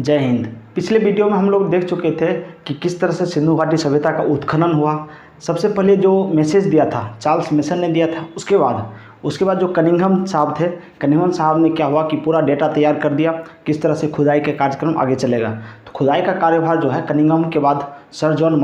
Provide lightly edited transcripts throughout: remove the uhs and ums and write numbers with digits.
जय हिंद। पिछले वीडियो में हम लोग देख चुके थे कि किस तरह से सिंधु घाटी सभ्यता का उत्खनन हुआ। सबसे पहले जो मैसेज दिया था चार्ल्स मेसन ने दिया था, उसके बाद जो कनिंघम साहब थे, कनिंघम साहब ने क्या हुआ कि पूरा डेटा तैयार कर दिया किस तरह से खुदाई का कार्यक्रम आगे चलेगा। तो खुदाई का कार्यभार जो है कनिंघम के बाद सर जॉन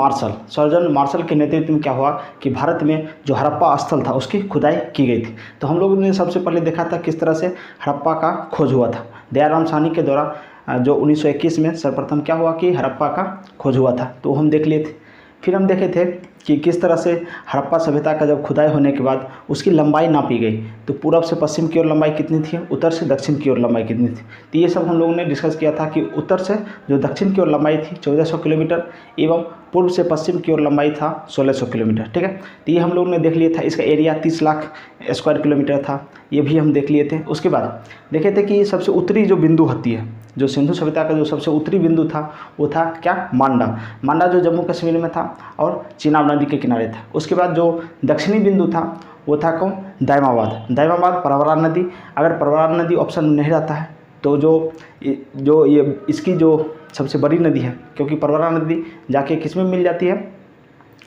मार्शल के नेतृत्व में क्या हुआ कि भारत में जो हड़प्पा स्थल था उसकी खुदाई की गई थी। तो हम लोगों ने सबसे पहले देखा था किस तरह से हड़प्पा का खोज हुआ था। दयाराम साहनी के द्वारा जो 1921 में सर्वप्रथम क्या हुआ कि हड़प्पा का खोज हुआ था, तो हम देख लिए थे। फिर हम देखे थे कि किस तरह से हड़प्पा सभ्यता का जब खुदाई होने के बाद उसकी लंबाई नापी गई, तो पूर्व से पश्चिम की ओर लंबाई कितनी थी, उत्तर से दक्षिण की ओर लंबाई कितनी थी। तो ये सब हम लोगों ने डिस्कस किया था कि उत्तर से जो दक्षिण की ओर लंबाई थी 1400 किलोमीटर एवं पूर्व से पश्चिम की ओर लंबाई था 1600 किलोमीटर। ठीक है, तो ये हम लोगों ने देख लिया था। इसका एरिया 30 लाख स्क्वायर किलोमीटर था, ये भी हम देख लिए थे। उसके बाद देखे थे कि सबसे उत्तरी जो बिंदु होती है, जो सिंधु सभ्यता का जो सबसे उत्तरी बिंदु था वो था क्या, मांडा जो जम्मू कश्मीर में था और चिनाब नदी के किनारे था। उसके बाद जो दक्षिणी बिंदु था वो था कौन, दायमाबाद परवरा नदी। अगर परवरा नदी ऑप्शन में नहीं रहता है तो जो ये इसकी जो सबसे बड़ी नदी है, क्योंकि परवरा नदी जाके किस में मिल जाती है,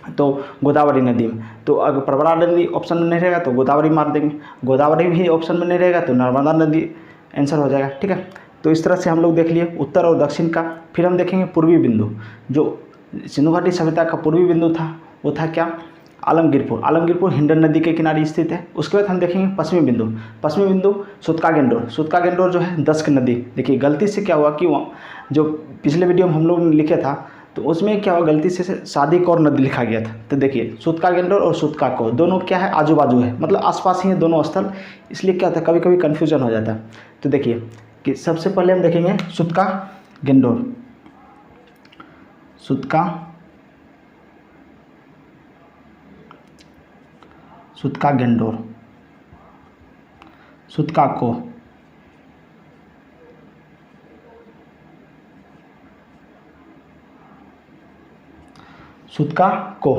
तो गोदावरी नदी में। तो अगर परवरा नदी ऑप्शन में नहीं रहेगा तो गोदावरी मार देंगे, गोदावरी भी ऑप्शन में नहीं रहेगा तो नर्मदा नदी आंसर हो जाएगा। ठीक है, तो इस तरह से हम लोग देख लिए उत्तर और दक्षिण का। फिर हम देखेंगे पूर्वी बिंदु, जो सिंधु घाटी सभ्यता का पूर्वी बिंदु था वो था क्या, आलमगीरपुर हिंडन नदी के किनारे स्थित है। उसके बाद हम देखेंगे पश्चिमी बिंदु सुतका गेंडोर जो है दस्क नदी। देखिए गलती से क्या हुआ कि जो पिछले वीडियो में हम लोग ने लिखे था तो उसमें क्या हुआ, गलती से सादी कौर नदी लिखा गया था। तो देखिए सुतका गेंडोर और सुतका कौर दोनों क्या है, आजू बाजू है, मतलब आसपास ही है दोनों स्थल, इसलिए क्या होता है कभी कभी कन्फ्यूजन हो जाता है। तो देखिए कि सबसे पहले हम देखेंगे सुतका गेंडोर, सुतका गेंडोर, सुतका को, सुतका को।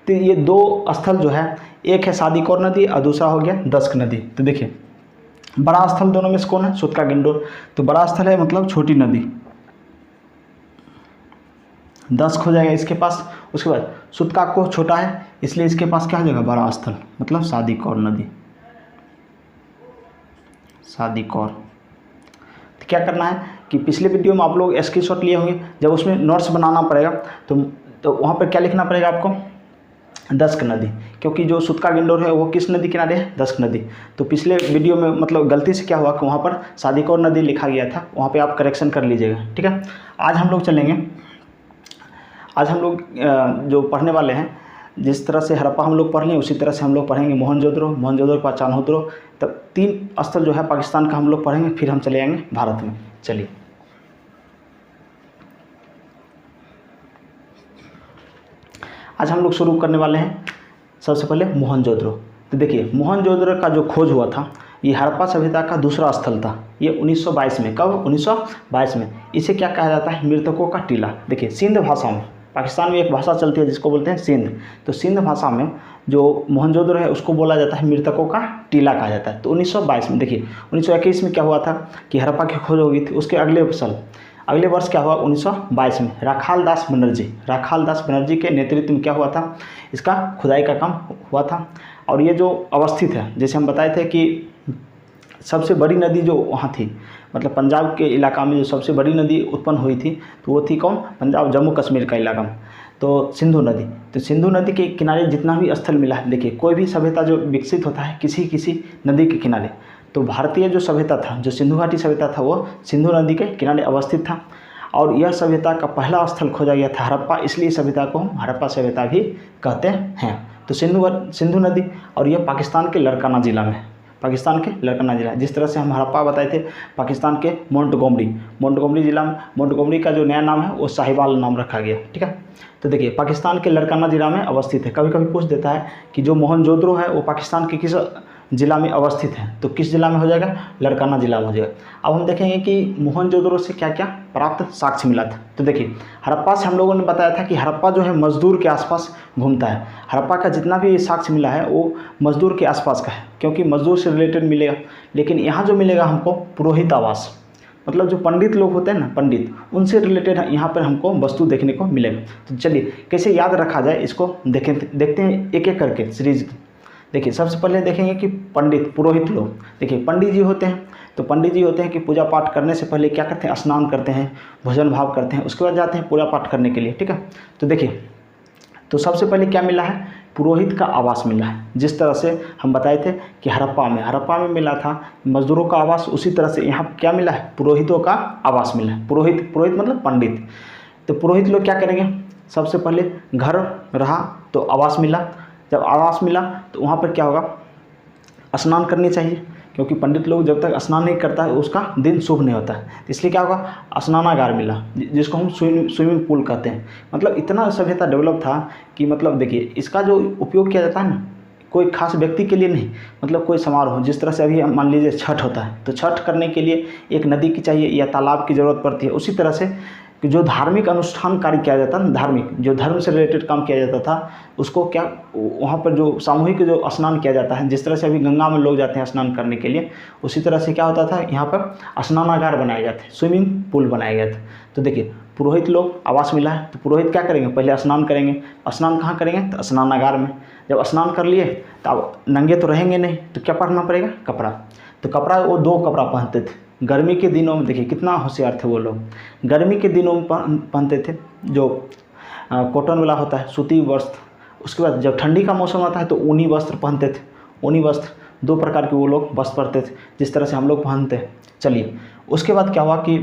तो ये दो स्थल जो है, एक है सादी कौर नदी और दूसरा हो गया दस्क नदी। तो देखिए बड़ा स्थल दोनों में से कौन है, सुतका गेंडोर। तो बड़ा स्थल है मतलब छोटी नदी, दस्क हो जाएगा इसके पास। उसके बाद सुतका को छोटा है इसलिए इसके पास क्या हो जाएगा, बड़ा स्थल मतलब सादी कौर नदी, सादी कौर। तो क्या करना है कि पिछले वीडियो में आप लोग स्क्रीनशॉट लिए होंगे, जब उसमें नोट्स बनाना पड़ेगा तो वहाँ पर क्या लिखना पड़ेगा आपको, दस्क नदी, क्योंकि जो सुतका गेंडोर है वो किस नदी किनारे है, दस्क नदी। तो पिछले वीडियो में मतलब गलती से क्या हुआ कि वहाँ पर सादी कौर नदी लिखा गया था, वहाँ पे आप करेक्शन कर लीजिएगा। ठीक है, आज हम जो पढ़ने वाले हैं, जिस तरह से हड़प्पा हम लोग पढ़ लें उसी तरह से हम लोग पढ़ेंगे मोहनजोदड़ो के बाद चान्होदरो। तब 3 स्थल जो है पाकिस्तान का हम लोग पढ़ेंगे, फिर हम चले आएंगे भारत में। चलिए आज हम लोग शुरू करने वाले हैं सबसे पहले मोहनजोदड़ो। तो देखिए मोहनजोदड़ो का जो खोज हुआ था ये हड़प्पा सभ्यता का दूसरा स्थल था। ये 1922 में, कब, 1922 में। इसे क्या कहा जाता है, मृतकों का टीला। देखिए सिंध भाषा में, पाकिस्तान में एक भाषा चलती है जिसको बोलते हैं सिंध, तो सिंध भाषा में जो मोहनजोदड़ो है उसको बोला जाता है मृतकों का टीला कहा जाता है। तो 1922 में, देखिए 1921 में क्या हुआ था कि हड़प्पा की खोज हो गई थी। उसके अगले वर्ष क्या हुआ, 1922 में राखाल दास बनर्जी के नेतृत्व में क्या हुआ था, इसका खुदाई का काम हुआ था। और ये जो अवस्थित है, जैसे हम बताए थे कि सबसे बड़ी नदी जो वहाँ थी, मतलब पंजाब के इलाका में जो सबसे बड़ी नदी उत्पन्न हुई थी तो वो थी कौन, पंजाब जम्मू कश्मीर का इलाका में, तो सिंधु नदी। तो सिंधु नदी के किनारे जितना भी स्थल मिला है, देखिए कोई भी सभ्यता जो विकसित होता है किसी नदी के किनारे, तो भारतीय जो सभ्यता था, जो सिंधु घाटी सभ्यता था वो सिंधु नदी के किनारे अवस्थित था। और यह सभ्यता का पहला स्थल खोजा गया था हड़प्पा, इसलिए सभ्यता को हम हड़प्पा सभ्यता भी कहते हैं। तो सिंधु नदी, और यह पाकिस्तान के लड़काना जिला में, जिस तरह से हम हड़प्पा बताए थे पाकिस्तान के मोंटगोमरी जिला में। मोंटगोमरी का जो नया नाम है वो साहिवाल नाम रखा गया। ठीक है, तो देखिए पाकिस्तान के लड़काना जिला में अवस्थित है। कभी कभी पूछ देता है कि जो मोहनजोदड़ो है वो पाकिस्तान के किस जिला में अवस्थित है, तो किस जिला में हो जाएगा, लड़काना जिला में हो जाएगा। अब हम देखेंगे कि मोहनजोदड़ो से क्या क्या प्राप्त साक्ष्य मिला था। तो देखिए हड़प्पा से हम लोगों ने बताया था कि हड़प्पा जो है मजदूर के आसपास घूमता है। हड़प्पा का जितना भी साक्ष्य मिला है वो मजदूर के आसपास का है, क्योंकि मजदूर से रिलेटेड मिलेगा। लेकिन यहाँ जो मिलेगा हमको पुरोहित आवास, मतलब जो पंडित लोग होते हैं ना, पंडित, उनसे रिलेटेड यहाँ पर हमको वस्तु देखने को मिलेगा। तो चलिए कैसे याद रखा जाए इसको देखते हैं एक एक करके सीरीज। देखिए सबसे पहले देखेंगे कि पंडित, पुरोहित लोग। देखिए पंडित जी होते हैं, तो पंडित जी होते हैं कि पूजा पाठ करने से पहले क्या करते हैं, स्नान करते हैं, भोजन भाव करते हैं, उसके बाद जाते हैं पूजा पाठ करने के लिए। ठीक है, तो देखिए तो सबसे पहले क्या मिला है, पुरोहित का आवास मिला है। जिस तरह से हम बताए थे कि हड़प्पा में मिला था मजदूरों का आवास, उसी तरह से यहाँ क्या मिला है, पुरोहितों का आवास मिला है। पुरोहित मतलब पंडित। तो पुरोहित लोग क्या करेंगे, सबसे पहले घर रहा तो आवास मिला, जब आवास मिला तो वहाँ पर क्या होगा, स्नान करनी चाहिए, क्योंकि पंडित लोग जब तक स्नान नहीं करता है उसका दिन शुभ नहीं होता है। तो इसलिए क्या होगा, स्नानागार मिला, जिसको हम स्विमिंग पूल कहते हैं। मतलब इतना सभ्यता डेवलप था कि मतलब देखिए इसका जो उपयोग किया जाता है ना, कोई खास व्यक्ति के लिए नहीं, मतलब कोई समारोह, जिस तरह से अभी मान लीजिए छठ होता है, तो छठ करने के लिए एक नदी की चाहिए या तालाब की ज़रूरत पड़ती है। उसी तरह से कि जो धार्मिक अनुष्ठान कार्य किया जाता है, धार्मिक जो धर्म से रिलेटेड काम किया जाता था, उसको क्या वहाँ पर जो सामूहिक जो स्नान किया जाता है, जिस तरह से अभी गंगा में लोग जाते हैं स्नान करने के लिए, उसी तरह से क्या होता था, यहाँ पर स्नानागार बनाए गए थे, स्विमिंग पूल बनाए गए थे। तो देखिए पुरोहित लोग आवास मिला है, तो पुरोहित क्या करेंगे, पहले स्नान करेंगे। स्नान कहाँ करेंगे, तो स्नानागार में। जब स्नान कर लिए तो अब नंगे तो रहेंगे नहीं, तो क्या पहनना पड़ेगा, कपड़ा। तो कपड़ा वो 2 कपड़ा पहनते थे गर्मी के दिनों में। देखिए कितना होशियार थे वो लोग, गर्मी के दिनों में पहनते थे जो कॉटन वाला होता है, सूती वस्त्र। उसके बाद जब ठंडी का मौसम आता है तो ऊनी वस्त्र पहनते थे। ऊनी वस्त्र 2 प्रकार के वो लोग वस्त्र पहनते थे, जिस तरह से हम लोग पहनते हैं। चलिए उसके बाद क्या हुआ कि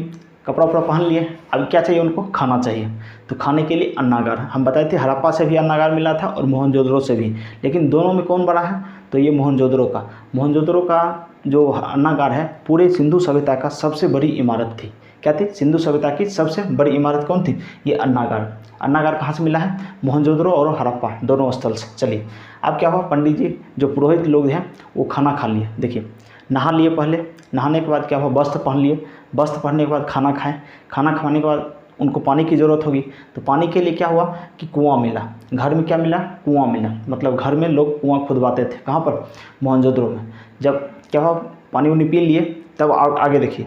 कपड़ा उपड़ा पहन लिए, अब क्या चाहिए उनको, खाना चाहिए। तो खाने के लिए अन्नागार, हम बताए थे हड़प्पा से भी अन्नागार मिला था और मोहनजोदड़ो से भी, लेकिन दोनों में कौन बड़ा है, तो ये मोहनजोदड़ो का जो अन्नागार है पूरे सिंधु सभ्यता का सबसे बड़ी इमारत थी। क्या थी, सिंधु सभ्यता की सबसे बड़ी इमारत कौन थी, ये अन्नागार कहाँ से मिला है, मोहनजोदड़ो और हड़प्पा दोनों स्थल से। चलिए अब क्या हुआ, पंडित जी जो पुरोहित लोग हैं वो खाना खा लिए। देखिए नहा लिए, पहले नहाने के बाद क्या हुआ, वस्त्र पहन लिए, वस्त्र पहनने के बाद खाना खाएं, खाना खाने के बाद उनको पानी की ज़रूरत होगी। तो पानी के लिए क्या हुआ कि कुआं मिला, घर में क्या मिला, कुआं मिला। मतलब घर में लोग कुआं खुदवाते थे, कहाँ पर, मोहनजोदड़ो में। जब क्या हुआ, पानी उनी पी लिए, तब आगे देखिए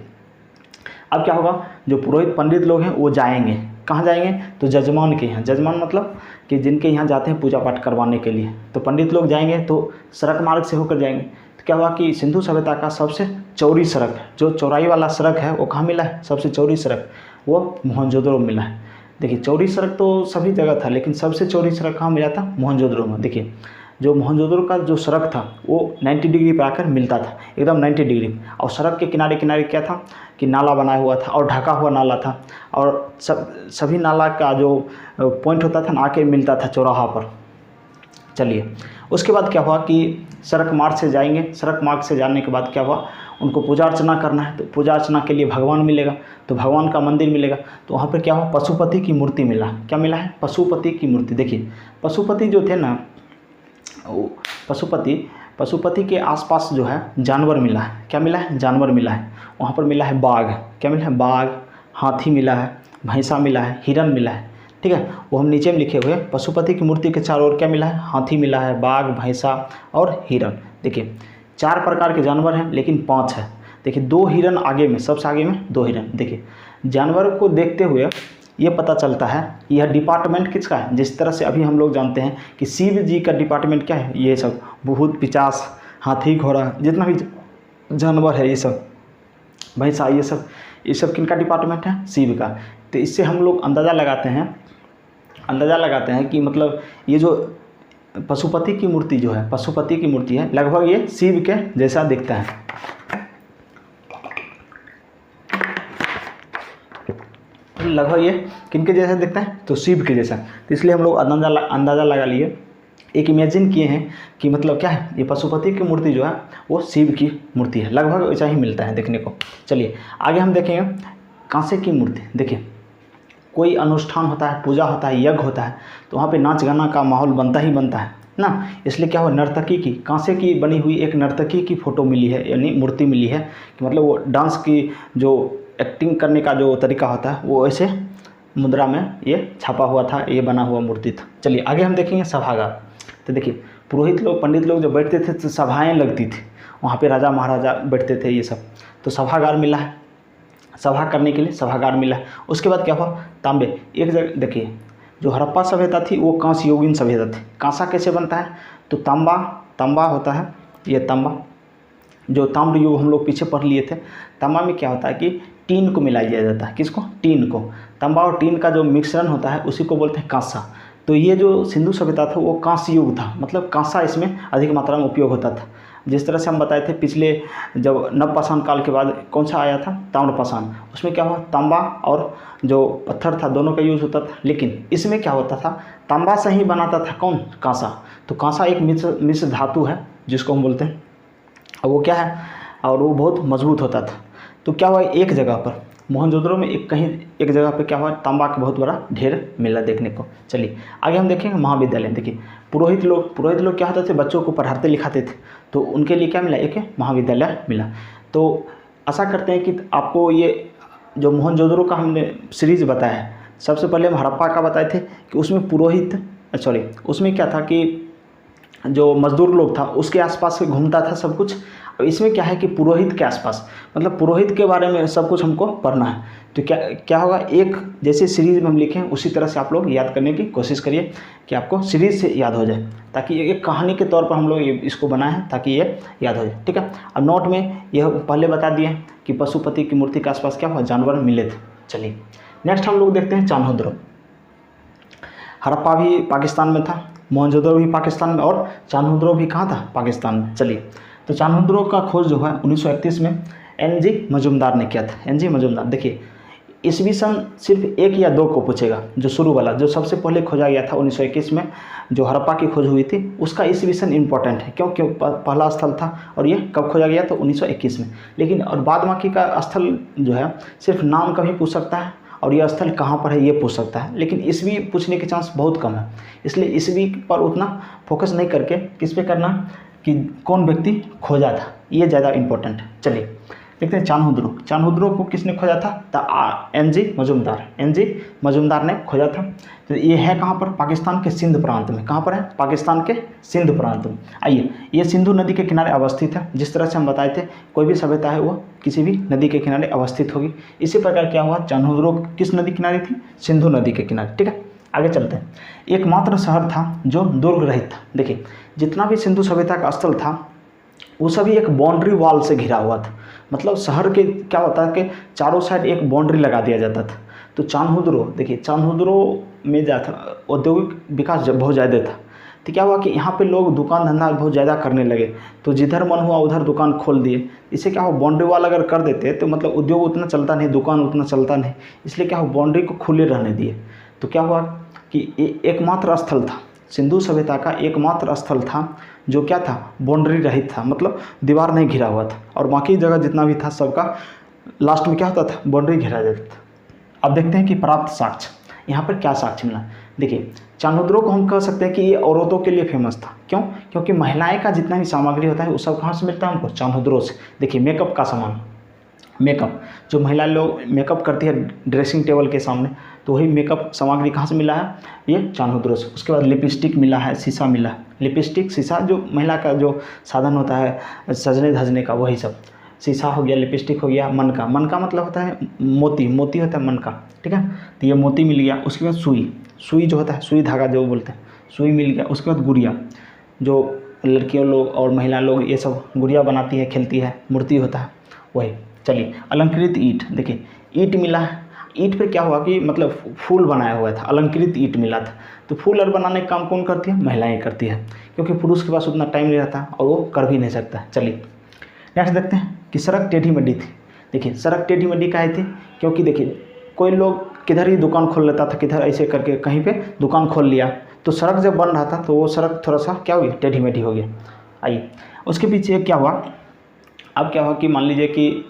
अब क्या होगा, जो पुरोहित पंडित लोग हैं वो जाएंगे, कहाँ जाएंगे, तो जजमान के यहाँ। जजमान मतलब कि जिनके यहाँ जाते हैं पूजा पाठ करवाने के लिए। तो पंडित लोग जाएंगे तो सड़क मार्ग से होकर जाएंगे। तो क्या हुआ कि सिंधु सभ्यता का सबसे चौड़ी सड़क, जो चौड़ाई वाला सड़क है वो कहाँ मिला है, सबसे चौड़ी सड़क वो मोहनजोदड़ो मिला है। देखिए चौड़ी सड़क तो सभी जगह था, लेकिन सबसे चौड़ी सड़क कहाँ मिला था, मोहनजोदड़ो में। देखिए जो मोहनजोदड़ो का जो सड़क था वो 90 डिग्री पर आकर मिलता था, एकदम 90 डिग्री। और सड़क के किनारे किनारे क्या था कि नाला बनाया हुआ था और ढका हुआ नाला था, और सभी नाला का जो पॉइंट होता था ना आके मिलता था चौराहा पर। चलिए उसके बाद क्या हुआ कि सड़क मार्ग से जाएंगे, सड़क मार्ग से जाने के बाद क्या हुआ, उनको पूजा अर्चना करना है। तो पूजा अर्चना के लिए भगवान मिलेगा, तो भगवान का मंदिर मिलेगा। तो वहाँ पर क्या हुआ, पशुपति की मूर्ति मिला। क्या मिला है, पशुपति की मूर्ति। देखिए पशुपति जो थे ना, पशुपति के आसपास जो है जानवर मिला है। क्या मिला है, जानवर मिला है। वहाँ पर मिला है बाघ, क्या मिला है, बाघ, हाथी मिला है, भैंसा मिला है, हिरन मिला है। ठीक है, वो हम नीचे में लिखे हुए, पशुपति की मूर्ति के चारों ओर क्या मिला है, हाथी मिला है, बाघ, भैंसा और हिरन। देखिए 4 प्रकार के जानवर हैं, लेकिन 5 है। देखिए 2 हिरन आगे में, सबसे आगे में 2 हिरन। देखिए जानवर को देखते हुए ये पता चलता है यह डिपार्टमेंट किसका है। जिस तरह से अभी हम लोग जानते हैं कि शिव जी का डिपार्टमेंट क्या है, ये सब भूत पिचास, हाथी घोड़ा, जितना भी जानवर है, ये सब भैंसा, ये सब किनका डिपार्टमेंट है, शिव का। तो इससे हम लोग अंदाज़ा लगाते हैं कि मतलब ये जो पशुपति की मूर्ति जो है, पशुपति की मूर्ति है, लगभग ये शिव के जैसा दिखता है। लगभग ये किनके जैसा दिखता है, तो शिव के जैसा। तो इसलिए हम लोग अंदाज़ा लगा लिए, एक इमेजिन किए हैं कि मतलब क्या है, ये पशुपति की मूर्ति जो है वो शिव की मूर्ति है। लगभग वैसा ही मिलता है देखने को। चलिए आगे हम देखेंगे कांसे की मूर्ति। देखिए कोई अनुष्ठान होता है, पूजा होता है, यज्ञ होता है, तो वहाँ पे नाच गाना का माहौल बनता ही बनता है ना। इसलिए क्या हो, नर्तकी की, कांसे की बनी हुई एक नर्तकी की फ़ोटो मिली है, यानी मूर्ति मिली है कि मतलब वो डांस की जो एक्टिंग करने का जो तरीका होता है वो ऐसे मुद्रा में ये छापा हुआ था, ये बना हुआ मूर्ति था। चलिए आगे हम देखेंगे सभागार। तो देखिए पुरोहित लोग, पंडित लोग जब बैठते थे तो सभाएं लगती थी, वहाँ पे राजा महाराजा बैठते थे, ये सब। तो सभागार मिला है। सभा करने के लिए सभागार मिला। उसके बाद क्या हुआ, तांबे, एक जगह देखिए जो हड़प्पा सभ्यता थी वो कांस्य युगीन सभ्यता थी। कांसा कैसे बनता है, तो तांबा होता है, ये तांबा जो ताम्र युग हम लोग पीछे पढ़ लिए थे। तांबा में क्या होता है कि टीन को मिला दिया जाता है, किसको, टीन को। तांबा और टीन का जो मिश्रण होता है उसी को बोलते हैं कांसा। तो ये जो सिंधु सभ्यता था वो कांस्य युग था, मतलब कांसा इसमें अधिक मात्रा में उपयोग होता था। जिस तरह से हम बताए थे पिछले, जब नवपाषाण काल के बाद कौन सा आया था, ताम्रपाषाण, उसमें क्या हुआ, तांबा और जो पत्थर था दोनों का यूज़ होता था। लेकिन इसमें क्या होता था, तांबा से ही बनाता था कौन, कांसा। तो कांसा एक मिश्र धातु है जिसको हम बोलते हैं, और वो क्या है, और वो बहुत मजबूत होता था। तो क्या हुआ, एक जगह पर मोहनजोदड़ो में एक जगह पे क्या हुआ, तांबा का बहुत बड़ा ढेर मिला देखने को। चलिए आगे हम देखेंगे महाविद्यालय। देखिए पुरोहित लोग क्या होते थे, बच्चों को पढ़ाते लिखाते थे, तो उनके लिए क्या मिला, एक महाविद्यालय मिला। तो आशा करते हैं कि आपको ये जो मोहनजोदड़ो का हमने सीरीज बताया है, सबसे पहले हम हड़प्पा का बताए थे कि उसमें क्या था कि जो मजदूर लोग था उसके आसपास से घूमता था सब कुछ। और इसमें क्या है कि पुरोहित के आसपास, मतलब पुरोहित के बारे में सब कुछ हमको पढ़ना है। तो क्या होगा, एक जैसे सीरीज में हम लिखें उसी तरह से आप लोग याद करने की कोशिश करिए कि आपको सीरीज से याद हो जाए, ताकि एक कहानी के तौर पर हम लोग इसको बनाए हैं ताकि ये याद हो जाए। ठीक है, अब नोट में यह पहले बता दिए कि पशुपति की मूर्ति के आसपास क्या हुआ, जानवर मिले थे। चलिए नेक्स्ट हम लोग देखते हैं चान्होद्रो। हड़प्पा भी पाकिस्तान में था, मोहनजोदड़ो भी पाकिस्तान में, और चान्होद्रो भी कहाँ था, पाकिस्तान में। चलिए तो चान्होद्रो का खोज जो है 1931 में NG मजुमदार ने किया था। NG मजुमदार, देखिए ईस्वी सन सिर्फ 1 या 2 को पूछेगा, जो शुरू वाला जो सबसे पहले खोजा गया था 1921 में, जो हड़प्पा की खोज हुई थी, उसका ईस्वी सन इंपॉर्टेंट है। क्यों पहला स्थल था और ये कब खोजा गया, तो 1921 में। लेकिन और बाद बाकी का स्थल जो है सिर्फ नाम का भी पूछ सकता है, और यह स्थल कहाँ पर है ये पूछ सकता है, लेकिन ईस्वी पूछने के चांस बहुत कम है। इसलिए ईस्वी पर उतना फोकस नहीं करके किस पे करना कि कौन व्यक्ति खोजा था, ये ज़्यादा इंपॉर्टेंट है। चलिए देखते हैं चान्होद्रो को किसने खोजा था, NG मजुमदार ने खोजा था। तो ये है कहाँ पर, पाकिस्तान के सिंध प्रांत में। कहाँ पर है, पाकिस्तान के सिंध प्रांत में। आइए, ये सिंधु नदी के किनारे अवस्थित है। जिस तरह से हम बताए थे कोई भी सभ्यता है वो किसी भी नदी के किनारे अवस्थित होगी। इसी प्रकार क्या हुआ, चान्होद्रो किस नदी किनारे थी, सिंधु नदी के किनारे। ठीक है, आगे चलते हैं। एकमात्र शहर था जो दुर्ग रहित था। देखिए जितना भी सिंधु सभ्यता का स्थल था वो सभी एक बाउंड्री वॉल से घिरा हुआ था। मतलब शहर के क्या होता है कि चारों साइड एक बाउंड्री लगा दिया जाता था। तो चान्होद्रो, देखिए चान्होद्रो में क्या था, औद्योगिक विकास बहुत ज़्यादा था। तो क्या हुआ कि यहाँ पे लोग दुकान धंधा बहुत ज़्यादा करने लगे, तो जिधर मन हुआ उधर दुकान खोल दिए। इससे क्या हुआ, बाउंड्री वॉल अगर कर देते तो मतलब उद्योग उतना चलता नहीं, दुकान उतना चलता नहीं, इसलिए क्या हुआ, बाउंड्री को खुले रहने दिए। तो क्या हुआ कि एकमात्र स्थल था, सिंधु सभ्यता का एकमात्र स्थल था जो क्या था, बाउंड्री रहित था, मतलब दीवार नहीं घिरा हुआ था। और बाकी जगह जितना भी था सबका लास्ट में क्या होता था, बाउंड्री घिरा जाता था। अब देखते हैं कि प्राप्त साक्ष्य, यहाँ पर क्या साक्ष्य मिला। देखिए चान्होद्रो को हम कह सकते हैं कि ये औरतों के लिए फेमस था। क्यों, क्योंकि महिलाएं का जितना भी सामग्री होता है वो सब कहाँ से मिलता है हमको, चान्होद्रो से। देखिए मेकअप का सामान, मेकअप जो महिला लोग मेकअप करती है ड्रेसिंग टेबल के सामने, तो वही मेकअप सामग्री कहाँ से मिला है, ये चान्होद्रो से। उसके बाद लिपस्टिक मिला है, शीशा मिला है। लिपस्टिक शीशा जो महिला का जो साधन होता है सजने धजने का, वही सब शीशा हो गया, लिपस्टिक हो गया। मन का मतलब होता है मोती होता है मन का। ठीक है, तो ये मोती मिल गया। उसके बाद सुई जो होता है, सुई धागा जो बोलते हैं, सुई मिल गया। उसके बाद गुड़िया, जो लड़कियों लोग और महिला लोग ये सब गुड़िया बनाती है, खेलती है, मूर्ति होता है वही। चलिए अलंकृत ईंट, देखिए ईंट मिला है। ईंट पे क्या हुआ कि मतलब फूल बनाया हुआ था, अलंकृत ईंट मिला था। तो फूल और बनाने का काम कौन करती है, महिलाएं करती है, क्योंकि पुरुष के पास उतना टाइम नहीं रहता और वो कर भी नहीं सकता। चलिए नेक्स्ट देखते हैं कि सड़क टेढ़ी मेढ़ी थी। देखिए सड़क टेढ़ी मेढ़ी काहे थी, क्योंकि देखिए कोई लोग किधर ही दुकान खोल लेता था, किधर ऐसे करके कहीं पे दुकान खोल लिया, तो सड़क जब बन रहा था तो वो सड़क थोड़ा सा क्या हो गया, टेढ़ी मेढ़ी हो गया। आइए उसके पीछे क्या हुआ, अब क्या हुआ कि मान लीजिए कि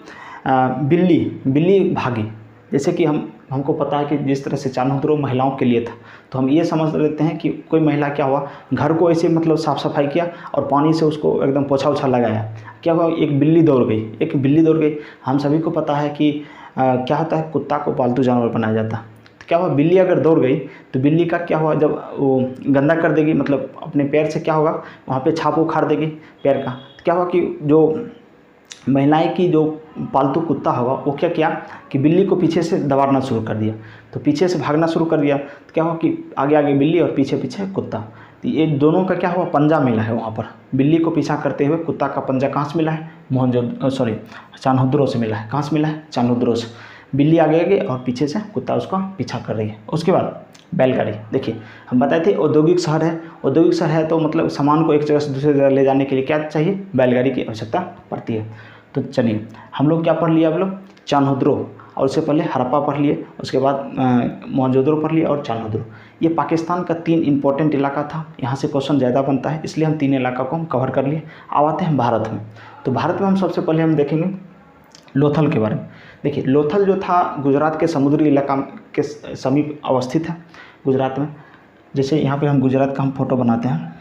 बिल्ली भागी। जैसे कि हमको पता है कि जिस तरह से चान्होद्रो महिलाओं के लिए था, तो हम ये समझ लेते हैं कि कोई महिला क्या हुआ, घर को ऐसे मतलब साफ़ सफाई किया और पानी से उसको एकदम पोछा उछा लगाया। क्या हुआ, एक बिल्ली दौड़ गई। हम सभी को पता है कि क्या होता है, कुत्ता को पालतू जानवर बनाया जाता है। तो क्या हुआ, बिल्ली अगर दौड़ गई तो बिल्ली का क्या हुआ, जब वो गंदा कर देगी, मतलब अपने पैर से क्या होगा वहाँ पे छाप उखाड़ देगी पैर का। तो क्या हुआ कि जो महिलाएं की जो पालतू कुत्ता होगा वो क्या किया कि बिल्ली को पीछे से दबाना शुरू कर दिया। तो पीछे से भागना शुरू कर दिया तो क्या हुआ कि आगे आगे बिल्ली और पीछे पीछे कुत्ता। तो ये दोनों का क्या हुआ, पंजा मिला है वहाँ पर। बिल्ली को पीछा करते हुए कुत्ता का पंजा कहाँ से मिला है, चान्होद्रो से मिला है। कहाँ से मिला है, चान्होद्रो से। बिल्ली आगे आगे और पीछे से कुत्ता उसका पीछा कर रही है। उसके बाद बैलगाड़ी, देखिए हम बताए थे औद्योगिक शहर है। औद्योगिक शहर है तो मतलब सामान को एक जगह से दूसरी जगह ले जाने के लिए क्या चाहिए, बैलगाड़ी की आवश्यकता पड़ती है। तो चलिए हम लोग क्या पढ़ लिए, अब लोग चान्होद्रो, और उससे पहले हड़प्पा पढ़ लिए, उसके बाद मोहनजोदड़ो पढ़ लिए और चान्होद्रो। ये पाकिस्तान का 3 इंपॉर्टेंट इलाका था। यहाँ से क्वेश्चन ज़्यादा बनता है, इसलिए हम 3 इलाका को हम कवर कर लिए। अब आते हैं भारत में। तो भारत में हम सबसे पहले हम देखेंगे लोथल के बारे में। देखिए लोथल जो था गुजरात के समुद्री इलाका के समीप अवस्थित है, गुजरात में। जैसे यहाँ पे हम गुजरात का हम फोटो बनाते हैं,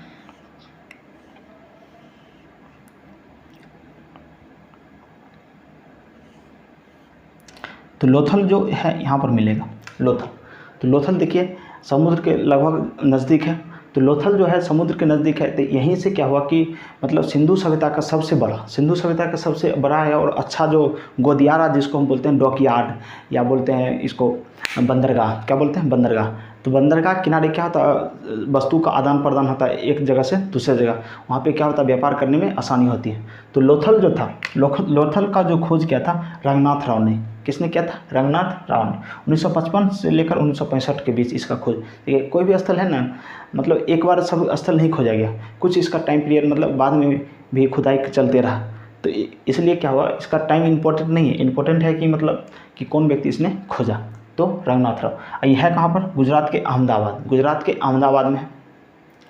तो लोथल जो है यहाँ पर मिलेगा लोथल। तो लोथल देखिए समुद्र के लगभग नज़दीक है। तो लोथल जो है समुद्र के नज़दीक है। तो यहीं से क्या हुआ कि मतलब सिंधु सभ्यता का सबसे बड़ा है और अच्छा जो गोदियारा, जिसको हम बोलते हैं डॉकयार्ड या बोलते हैं इसको बंदरगाह, क्या बोलते हैं, बंदरगाह। तो बंदरगाह किनारे क्या होता है, वस्तु का आदान प्रदान होता है एक जगह से दूसरे जगह। वहाँ पे क्या होता है, व्यापार करने में आसानी होती है। तो लोथल जो था, लोथल का जो खोज किया था रंगनाथ राव ने। किसने किया था, रंगनाथ राव ने। 1955 से लेकर 1965 के बीच इसका खोज। देखिए कोई भी स्थल है ना, मतलब एक बार सब स्थल नहीं खोजा गया, कुछ इसका टाइम पीरियड मतलब बाद में भी खुदाई चलते रहा। तो इसलिए क्या हुआ, इसका टाइम इम्पोर्टेंट नहीं है, इम्पोर्टेंट है कि मतलब कि कौन व्यक्ति इसने खोजा। तो रंगनाथ राव। यह है कहाँ पर, गुजरात के अहमदाबाद में है।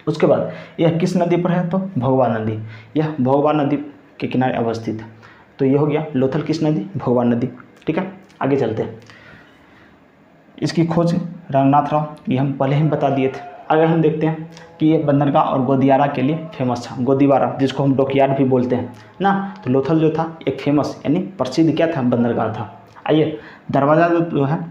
उसके बाद यह किस नदी पर है, तो भोगवा नदी। यह भोगवा नदी के किनारे अवस्थित है। तो ये हो गया लोथल किस नदी, भोगवा नदी। ठीक है, आगे चलते हैं। इसकी खोज रंगनाथ राव, ये हम पहले ही बता दिए थे। अगर हम देखते हैं कि ये बंदरगाह और गोदियारा के लिए फेमस था, गोदीवारा जिसको हम डॉकयार्ड भी बोलते हैं ना। तो लोथल जो था एक फेमस यानी प्रसिद्ध क्या था, बंदरगाह था। आइए दरवाज़ा जो है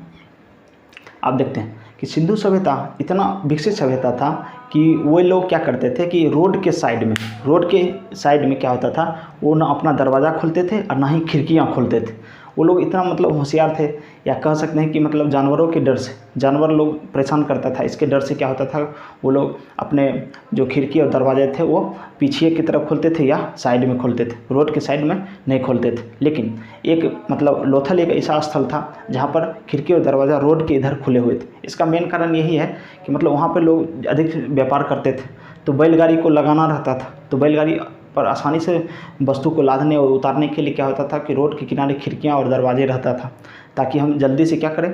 आप देखते हैं कि सिंधु सभ्यता इतना विकसित सभ्यता था कि वो लोग क्या करते थे कि रोड के साइड में क्या होता था, वो ना अपना दरवाज़ा खोलते थे और ना ही खिड़कियाँ खोलते थे। वो लोग इतना मतलब होशियार थे, या कह सकते हैं कि मतलब जानवरों के डर से, जानवर लोग परेशान करता था, इसके डर से क्या होता था, वो लोग अपने जो खिड़की और दरवाजे थे वो पीछे की तरफ खोलते थे या साइड में खोलते थे, रोड के साइड में नहीं खोलते थे। लेकिन एक मतलब लोथल एक ऐसा स्थल था जहाँ पर खिड़की और दरवाज़ा रोड के इधर खुले हुए थे। इसका मेन कारण यही है कि मतलब वहाँ पर लोग अधिक व्यापार करते थे, तो बैलगाड़ी को लगाना रहता था। तो बैलगाड़ी पर आसानी से वस्तु को लादने और उतारने के लिए क्या होता था कि रोड के किनारे खिड़कियां और दरवाजे रहता था, ताकि हम जल्दी से क्या करें,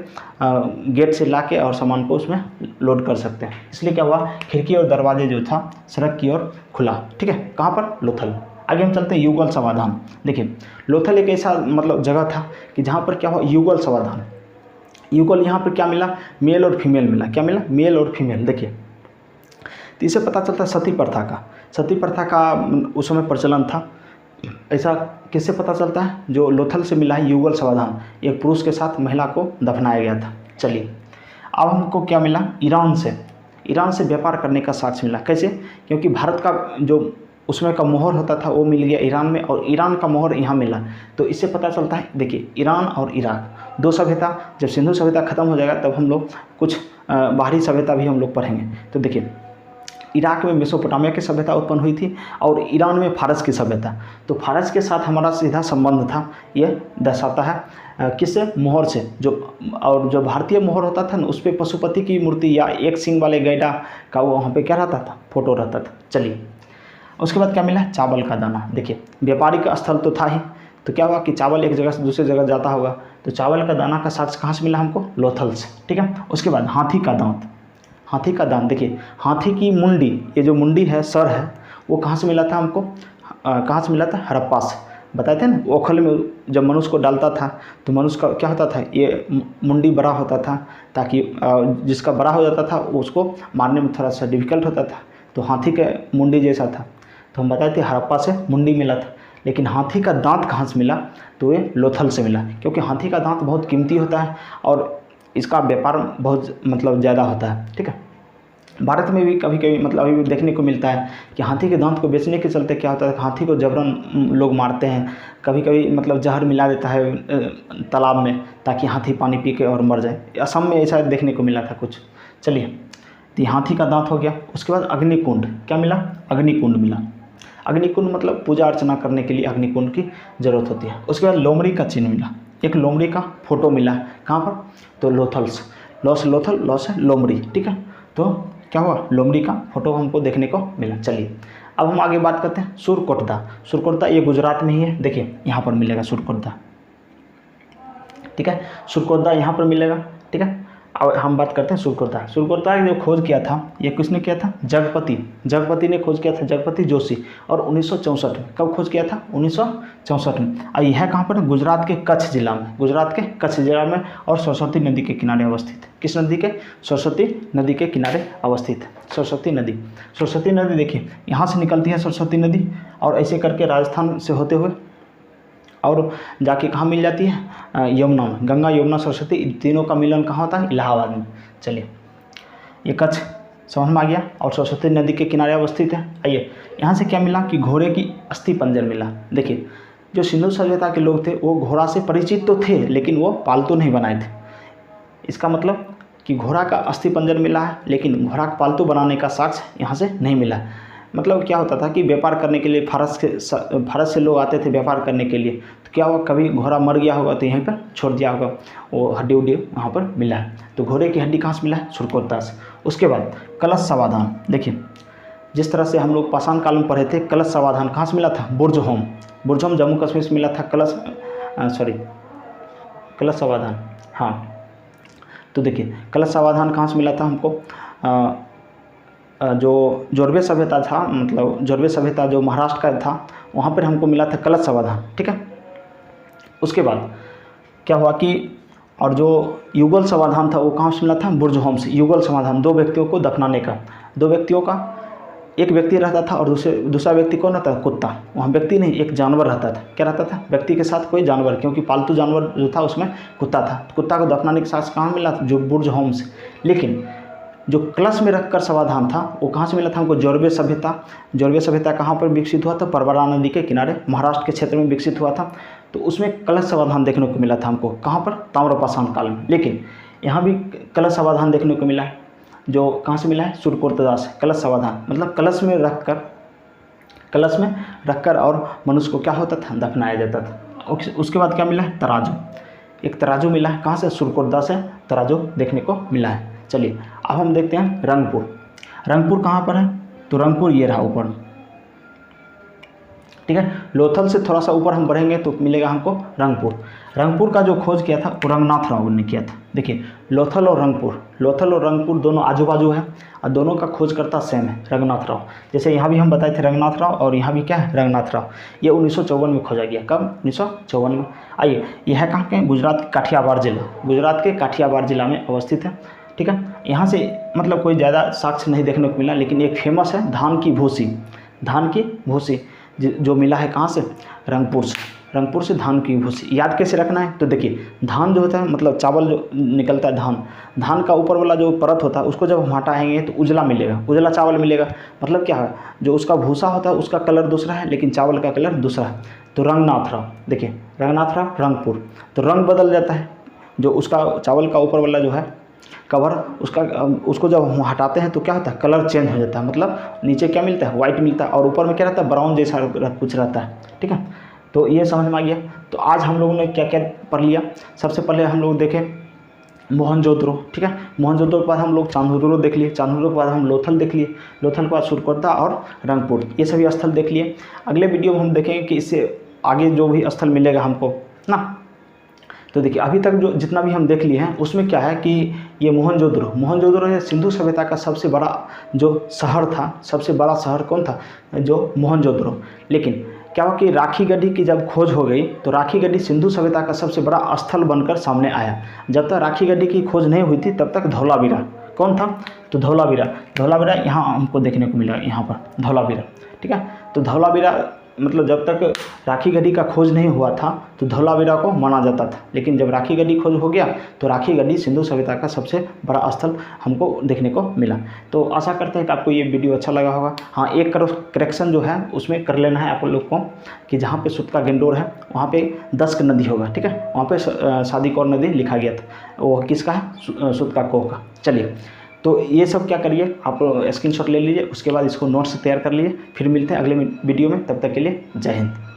गेट से लाके और सामान को उसमें लोड कर सकते हैं। इसलिए क्या हुआ, खिड़की और दरवाजे जो था सड़क की ओर खुला। ठीक है, कहाँ पर, लोथल। आगे हम चलते हैं युगल समाधान। देखिए लोथल एक ऐसा मतलब जगह था कि जहाँ पर क्या हुआ, युगल समाधान। युगल यहाँ पर क्या मिला, मेल और फीमेल मिला। क्या मिला, मेल और फीमेल। देखिए तो इससे पता चलता है सती प्रथा का उस समय प्रचलन था। ऐसा किससे पता चलता है, जो लोथल से मिला है युगल समाधान, एक पुरुष के साथ महिला को दफनाया गया था। चलिए अब हमको क्या मिला, ईरान से व्यापार करने का साक्ष्य मिला। कैसे, क्योंकि भारत का जो उसमें का मोहर होता था वो मिल गया ईरान में, और ईरान का मोहर यहाँ मिला। तो इससे पता चलता है, देखिए ईरान और इराक दो सभ्यता, जब सिंधु सभ्यता खत्म हो जाएगा तब हम लोग कुछ बाहरी सभ्यता भी हम लोग पढ़ेंगे। तो देखिए इराक में मेसोपोटामिया की सभ्यता उत्पन्न हुई थी और ईरान में फारस की सभ्यता। तो फारस के साथ हमारा सीधा संबंध था, ये दर्शाता है किससे, मोहर से। जो भारतीय मोहर होता था ना, उस पर पशुपति की मूर्ति या एक सिंग वाले गैंडा का वो वहाँ पे क्या रहता था, फोटो रहता था। चलिए उसके बाद क्या मिला, चावल का दाना। देखिए व्यापारिक स्थल तो था ही, तो क्या हुआ कि चावल एक जगह से दूसरी जगह जाता होगा, तो चावल का दाना का साक्ष्य कहाँ से मिला हमको, लोथल से। ठीक है, उसके बाद हाथी का दांत। देखिए हाथी की मुंडी, ये जो मुंडी है, सर है, वो कहाँ से मिला था हमको, कहाँ से मिला था, हड़प्पा से। बताए थे ना, ओखल में जब मनुष्य को डालता था तो मनुष्य का क्या होता था, ये मुंडी बड़ा होता था, ताकि जिसका बड़ा हो जाता था उसको मारने में थोड़ा सा डिफिकल्ट होता था। तो हाथी के मुंडी जैसा था, तो हम बताए थे हड़प्पा से मुंडी मिला था। लेकिन हाथी का दांत कहाँ से मिला, तो ये लोथल से मिला, क्योंकि हाथी का दांत बहुत कीमती होता है और इसका व्यापार बहुत मतलब ज़्यादा होता है। ठीक है, भारत में भी कभी कभी मतलब अभी भी देखने को मिलता है कि हाथी के दांत को बेचने के चलते क्या होता है, हाथी को जबरन लोग मारते हैं। कभी कभी मतलब जहर मिला देता है तालाब में ताकि हाथी पानी पी के और मर जाए। असम में ऐसा देखने को मिला था कुछ। चलिए, तो हाथी का दांत हो गया। उसके बाद अग्निकुंड, क्या मिला? अग्निकुंड मिला। अग्निकुंड मतलब पूजा अर्चना करने के लिए अग्निकुंड की ज़रूरत होती है। उसके बाद लोमड़ी का चिन्ह मिला, एक लोमड़ी का फोटो मिला। कहाँ पर? तो लोथल्स, लॉस लोथल, लॉस है लोमड़ी, ठीक है। तो क्या हुआ? लोमड़ी का फोटो हमको देखने को मिला। चलिए अब हम आगे बात करते हैं सुरकोटदा। सुरकोटदा ये गुजरात में ही है, देखिए यहाँ पर मिलेगा सुरकोटदा, ठीक है। सुरकोटदा यहाँ पर मिलेगा, ठीक है। अब हम बात करते हैं सुरकोटदा। सुरकोटदा जो खोज किया था, ये किसने किया था? जगपति ने खोज किया था, जगपति जोशी। और 1964 में, कब खोज किया था? 1964 में। और यह कहाँ पर? गुजरात के कच्छ जिला में, गुजरात के कच्छ जिला में, और सरस्वती नदी के किनारे अवस्थित है। किस नदी के? सरस्वती नदी के किनारे अवस्थित है सरस्वती नदी। सरस्वती नदी देखिए यहाँ से निकलती है सरस्वती नदी, और ऐसे करके राजस्थान से होते हुए और जाके कहाँ मिल जाती है? यमुना में। गंगा, यमुना, सरस्वती, इन तीनों का मिलन कहाँ होता है? इलाहाबाद में। चलिए, ये कच्छ समझ में आ गया, और सरस्वती नदी के किनारे अवस्थित है। आइए, यहाँ से क्या मिला कि घोड़े की अस्थि पंजर मिला। देखिए, जो सिंधु सभ्यता के लोग थे वो घोड़ा से परिचित तो थे, लेकिन वो पालतू नहीं बनाए थे। इसका मतलब कि घोड़ा का अस्थि पंजर मिला है, लेकिन घोड़ा का पालतू बनाने का साक्ष्य यहाँ से नहीं मिला। मतलब क्या होता था कि व्यापार करने के लिए भारत से लोग आते थे व्यापार करने के लिए, तो क्या हुआ, कभी घोड़ा मर गया होगा तो यहीं पर छोड़ दिया होगा, वो हड्डी उड्डी वहाँ पर मिला है। तो घोड़े की हड्डी कहाँ से मिला है? सुरकोटदा से। उसके बाद कलश समाधान, देखिए जिस तरह से हम लोग पाषाण काल में पढ़े थे, कलश समाधान कहाँ से मिला था? बुर्जहोम। बुर्जहोम जम्मू कश्मीर से मिला था। कलश समाधान, हाँ। तो देखिए कलश समाधान कहाँ से मिला था हमको? जो जोरवे सभ्यता था, मतलब जोरवे सभ्यता जो महाराष्ट्र का था, वहाँ पर हमको मिला था कलश समाधान, ठीक है। उसके बाद क्या हुआ कि और जो युगल समाधान था वो कहाँ से मिला था? बुर्जहोम से। युगल समाधान, दो व्यक्तियों को दफनाने का, दो व्यक्तियों का, एक व्यक्ति रहता था और दूसरा व्यक्ति कौन रहता था? कुत्ता। वहाँ व्यक्ति नहीं, एक जानवर रहता था। क्या रहता था? व्यक्ति के साथ कोई जानवर, क्योंकि पालतू जानवर जो था उसमें कुत्ता था। कुत्ता को दफनाने के साथ कहाँ मिला? जो बुर्जहोम से। लेकिन जो कलश में रखकर समाधान था वो कहाँ से मिला था हमको? जोरवे सभ्यता। जोरवे सभ्यता कहाँ पर विकसित हुआ था? परबरा नदी के किनारे, महाराष्ट्र के क्षेत्र में विकसित हुआ था। तो उसमें कलश समाधान देखने को मिला था हमको। कहाँ पर? ताम्रपाषाण काल में। लेकिन यहाँ भी कलश समाधान देखने को मिला है, जो कहाँ से मिला है? सुरकोटदा से। कलश समाधान मतलब कलश में रखकर और मनुष्य को क्या होता था? दफनाया जाता था। उसके बाद क्या मिला है? तराजू। एक तराजू मिला है, कहाँ से? सुरकोटदा से तराजू देखने को मिला है। चलिए अब हम देखते हैं रंगपुर। रंगपुर कहाँ पर है? तो रंगपुर ये रहा ऊपर, ठीक है। लोथल से थोड़ा सा ऊपर हम बढ़ेंगे तो मिलेगा हमको रंगपुर। रंगपुर का जो खोज किया था वो रंगनाथ राव ने किया था। देखिए लोथल और रंगपुर दोनों आजू बाजू है, और दोनों का खोजकर्ता सेम है, रंगनाथ राव। जैसे यहाँ भी हम बताए थे रंगनाथ राव, और यहाँ भी क्या है? रंगनाथ राव। ये 1954 में खोजा गया। कब? 1954 में। आइए, यह कहाँ के? गुजरात के काठियावाड़ जिला, गुजरात के काठियावाड़ जिला में अवस्थित है, ठीक है। यहाँ से मतलब कोई ज़्यादा साक्ष्य नहीं देखने को मिला, लेकिन एक फेमस है धान की भूसी जो मिला है कहाँ से? रंगपुर से धान की भूसी। याद कैसे रखना है? तो देखिए धान जो होता है मतलब चावल जो निकलता है, धान का ऊपर वाला जो परत होता है उसको जब हम हटाएंगे तो उजला मिलेगा, उजला चावल मिलेगा। मतलब क्या है? जो उसका भूसा होता है उसका कलर दूसरा है, लेकिन चावल का कलर दूसरा है। तो रंगनाथ राव, देखिए रंगनाथ राव, रंगपुर। तो रंग बदल जाता है, जो उसका चावल का ऊपर वाला जो है कवर, उसको जब हम हटाते हैं तो क्या होता है? कलर चेंज हो जाता है। मतलब नीचे क्या मिलता है? वाइट मिलता है, और ऊपर में क्या रहता है? ब्राउन जैसा कुछ रहता है, ठीक है। तो ये समझ में आ गया। तो आज हम लोगों ने क्या क्या पढ़ लिया? सबसे पहले हम लोग देखें मोहनजोदड़ो, ठीक है। मोहनजोदड़ो के बाद हम लोग चांदोदड़ो देख लिए, चांदोदड़ो के बाद हम लोथल देख लिए, लोथल के बाद सुरकोटदा और रंगपुर, ये सभी स्थल देख लिए। अगले वीडियो में हम देखेंगे कि इससे आगे जो भी स्थल मिलेगा हमको ना। तो देखिए अभी तक जो जितना भी हम देख लिए हैं उसमें क्या है कि ये मोहनजोदड़ो है सिंधु सभ्यता का सबसे बड़ा जो शहर था। सबसे बड़ा शहर कौन था? जो मोहनजोदड़ो। लेकिन क्या हुआ कि राखी गढ़ी की जब खोज हो गई तो राखी गढ़ी सिंधु सभ्यता का सबसे बड़ा स्थल बनकर सामने आया। जब तक राखी गढ़ी की खोज नहीं हुई थी तब तक धौलावीरा कौन था? तो धौलावीरा यहाँ हमको देखने को मिला, यहाँ पर धौलावीरा, ठीक है। तो धौलावीरा मतलब जब तक राखी गढ़ी का खोज नहीं हुआ था तो धौलावीरा को माना जाता था, लेकिन जब राखी गढ़ी खोज हो गया तो राखी गढ़ी सिंधु सभ्यता का सबसे बड़ा स्थल हमको देखने को मिला। तो आशा करते हैं कि आपको ये वीडियो अच्छा लगा होगा। हाँ, एक करेक्शन जो है उसमें कर लेना है आप लोग को कि जहाँ पे सुत का गेंडोर है वहाँ पे 10 नदी होगा, ठीक है, वहाँ पे शादी कौर नदी लिखा गया था, वो किसका है, सुत का कोह का। चलिए, तो ये सब क्या करिए, आप स्क्रीनशॉट ले लीजिए, उसके बाद इसको नोट्स तैयार कर लीजिए। फिर मिलते हैं अगले वीडियो में, तब तक के लिए जय हिंद।